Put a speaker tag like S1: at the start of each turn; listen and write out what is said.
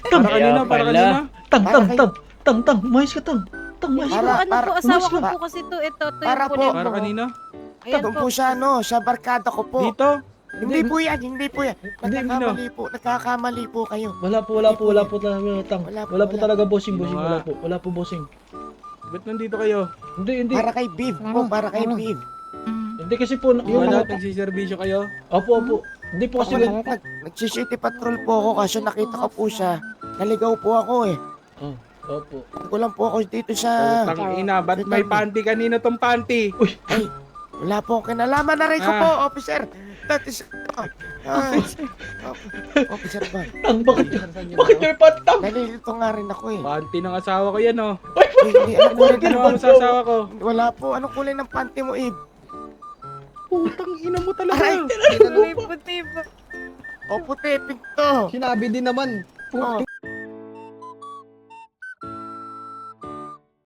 S1: Para
S2: Kaya
S1: kanina, para
S2: pala.
S1: kanina.
S3: Tang, mais ka, tang. Tang, mais
S4: Ay,
S3: ka.
S4: ano po, asawa ko po kasi to. Ito
S5: Para
S4: yung
S5: po.
S4: pulit
S1: Para
S4: mo.
S1: kanina.
S4: Ayan
S5: Doon
S4: po.
S5: po siya, siya barkada ko po.
S1: Dito.
S5: Hindi po yan, hindi po yan. Nagkakamali po kayo.
S3: Wala po talaga, tang. Wala po talaga, bossing, wala po, bossing.
S1: Ba't nandito kayo?
S3: Hindi.
S5: Para kay Viv po, para kay Viv.
S3: Hindi kasi po,
S1: Yung
S3: yung
S1: wala,
S3: mga...
S1: nagsiservisyo kayo?
S3: Opo. Hindi po kasi...
S5: Nag-city patrol po ako kasi nakita ko po siya. Naligaw po ako eh.
S3: Opo.
S5: Kulang po ako dito sa...
S1: Tang ina, ba't may panty kanina tong panty?
S5: Ay, wala po akong kinalaman na rin ko po, officer. That is... officer ba?
S3: Tang, bakit may patang?
S5: Nalilito nga rin ako eh.
S1: Panty ng asawa ko yan, oh.
S5: Hindi, anong kulay
S1: Ano
S5: ng
S1: ang masasawa ko?
S5: Wala po, anong kulay ng panty mo, Ib?
S1: Putang ina mo talaga.
S5: Aray,
S4: May puti po.
S5: o puti, pinto.
S2: Sinabi din naman.
S5: Oh,